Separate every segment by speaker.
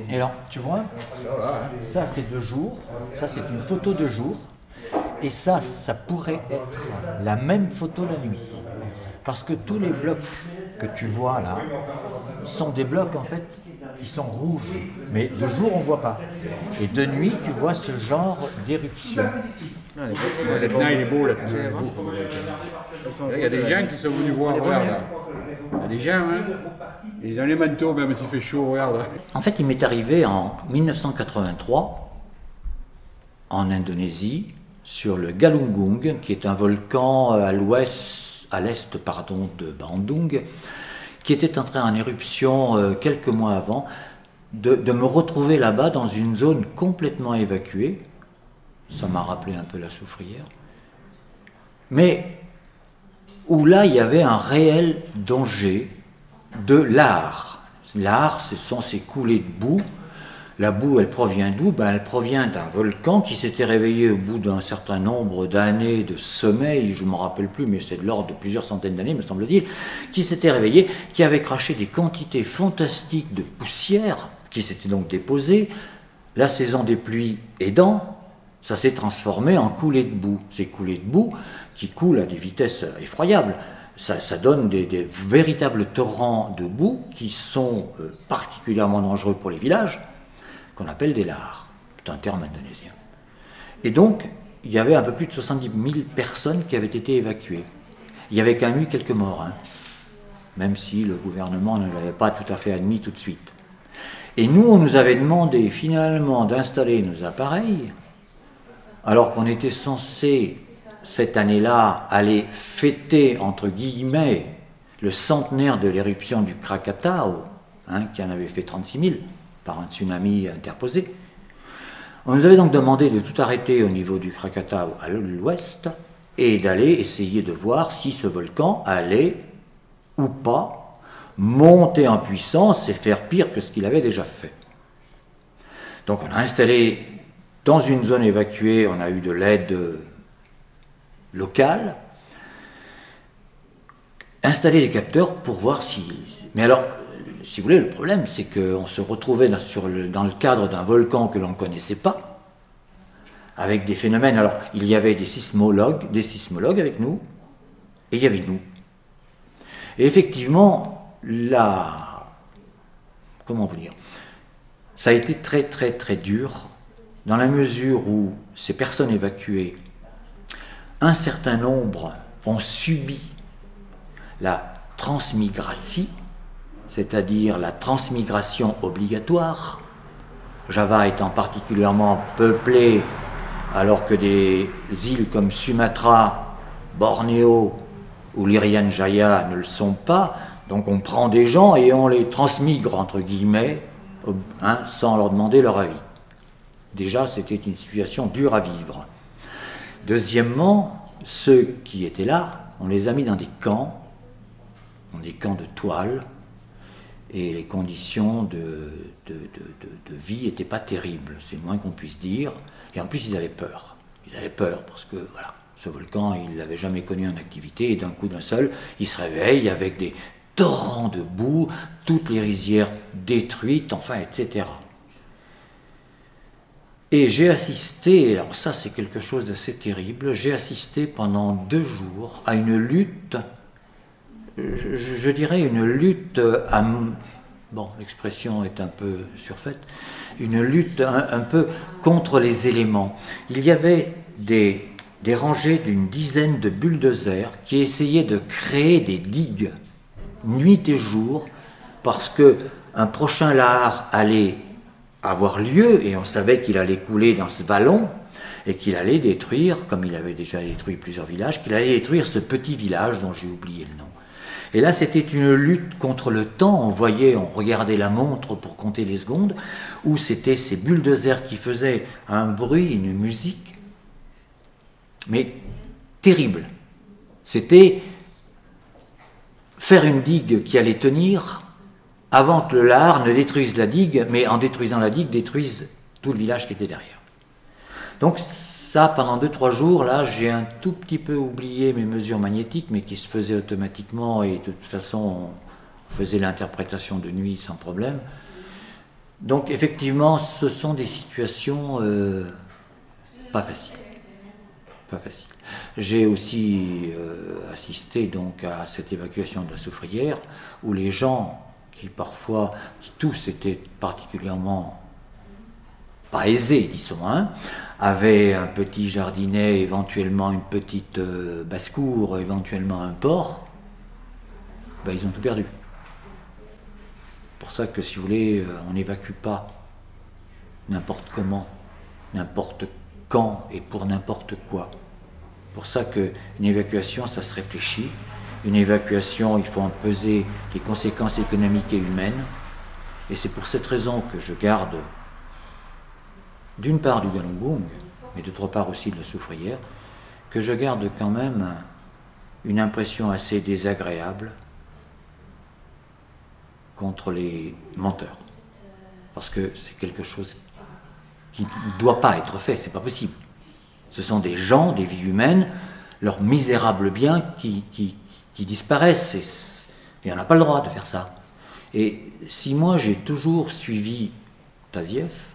Speaker 1: Et alors, tu vois, ça c'est de jour, ça c'est une photo de jour, et ça pourrait être la même photo la nuit. Parce que tous les blocs que tu vois là sont des blocs en fait qui sont rouges, mais de jour on ne voit pas. Et de nuit tu vois ce genre d'éruption.
Speaker 2: Le temps il est beau là. Il y a des gens qui sont venus voir, regarde là. Il y a des gens, hein. Ils ont les manteaux même s'il fait chaud, regarde.
Speaker 1: En fait, il m'est arrivé en 1983 en Indonésie sur le Galunggung, qui est un volcan à l'est de Bandung, qui était entré en éruption quelques mois avant, de me retrouver là-bas dans une zone complètement évacuée. Ça m'a rappelé un peu la Soufrière. Mais où là, il y avait un réel danger de lahar. Lahar, ce sont ces coulées de boue. La boue, elle provient d'où? Elle provient d'un volcan qui s'était réveillé au bout d'un certain nombre d'années de sommeil, je ne me rappelle plus, mais c'est de l'ordre de plusieurs centaines d'années, me semble-t-il, qui s'était réveillé, qui avait craché des quantités fantastiques de poussière, qui s'était donc déposée. La saison des pluies aidant, ça s'est transformé en coulées de boue. Ces coulées de boue qui coulent à des vitesses effroyables. Ça donne des véritables torrents de boue qui sont particulièrement dangereux pour les villages, qu'on appelle des lahars. C'est un terme indonésien. Et donc, il y avait un peu plus de 70 000 personnes qui avaient été évacuées. Il y avait quand même eu quelques morts, hein, même si le gouvernement ne l'avait pas tout à fait admis tout de suite. Et nous, on nous avait demandé finalement d'installer nos appareils, alors qu'on était censé, cette année-là, aller fêter, entre guillemets, le centenaire de l'éruption du Krakatau, hein, qui en avait fait 36 000 par un tsunami interposé. On nous avait donc demandé de tout arrêter au niveau du Krakatau à l'ouest et d'aller essayer de voir si ce volcan allait ou pas monter en puissance et faire pire que ce qu'il avait déjà fait. Donc on a installé dans une zone évacuée, on a eu de l'aide locale, installer des capteurs pour voir si... Mais alors, si vous voulez, le problème, c'est qu'on se retrouvait dans le cadre d'un volcan que l'on ne connaissait pas, avec des phénomènes... Alors, il y avait des sismologues avec nous, et il y avait nous. Et effectivement, comment vous dire, ça a été très très très dur, dans la mesure où ces personnes évacuées, un certain nombre ont subi la transmigration, c'est-à-dire la transmigration obligatoire, Java étant particulièrement peuplée, alors que des îles comme Sumatra, Bornéo ou l'Irian Jaya ne le sont pas, donc on prend des gens et on les transmigre, entre guillemets, hein, sans leur demander leur avis. Déjà, c'était une situation dure à vivre. Deuxièmement, ceux qui étaient là, on les a mis dans des camps de toile, et les conditions de vie n'étaient pas terribles, c'est le moins qu'on puisse dire. Et en plus, ils avaient peur. Ils avaient peur parce que, voilà, ce volcan, ils ne l'avaient jamais connu en activité, et d'un coup d'un seul, il se réveille avec des torrents de boue, toutes les rizières détruites, enfin, etc. Et j'ai assisté, alors ça c'est quelque chose d'assez terrible, j'ai assisté pendant 2 jours à une lutte, je dirais une lutte, bon l'expression est un peu surfaite, une lutte un peu contre les éléments. Il y avait des rangées d'une dizaine de bulldozers qui essayaient de créer des digues, nuit et jour, parce qu'un prochain lahar allait avoir lieu, et on savait qu'il allait couler dans ce vallon, et qu'il allait détruire, comme il avait déjà détruit plusieurs villages, qu'il allait détruire ce petit village dont j'ai oublié le nom. Et là, c'était une lutte contre le temps. On regardait la montre pour compter les secondes, où c'était ces bulldozers qui faisaient un bruit, une musique, mais terrible. C'était faire une digue qui allait tenir avant que le lahar ne détruise la digue, mais en détruisant la digue, détruise tout le village qui était derrière. Donc ça, pendant 2-3 jours, là, j'ai un tout petit peu oublié mes mesures magnétiques, mais qui se faisaient automatiquement, et de toute façon, on faisait l'interprétation de nuit sans problème. Donc effectivement, ce sont des situations pas faciles. Pas faciles. J'ai aussi assisté donc à cette évacuation de la Soufrière, où les gens qui tous étaient particulièrement pas aisés, disons, hein, avaient un petit jardinet, éventuellement une petite basse-cour, éventuellement un port, ben, ils ont tout perdu. C'est pour ça que, si vous voulez, on n'évacue pas n'importe comment, n'importe quand et pour n'importe quoi. C'est pour ça qu'une évacuation, ça se réfléchit. Une évacuation, il faut en peser les conséquences économiques et humaines. Et c'est pour cette raison que je garde, d'une part du Galunggung, mais d'autre part aussi de la Soufrière, que je garde quand même une impression assez désagréable contre les menteurs. Parce que c'est quelque chose qui ne doit pas être fait, c'est pas possible. Ce sont des gens, des vies humaines, leurs misérables biens qui disparaissent. Et on n'a pas le droit de faire ça. Et si moi j'ai toujours suivi Tazieff,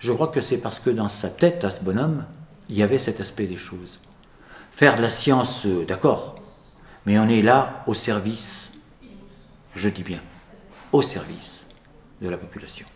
Speaker 1: je crois que c'est parce que dans sa tête, à ce bonhomme, il y avait cet aspect des choses. Faire de la science, d'accord, mais on est là au service, je dis bien, au service de la population.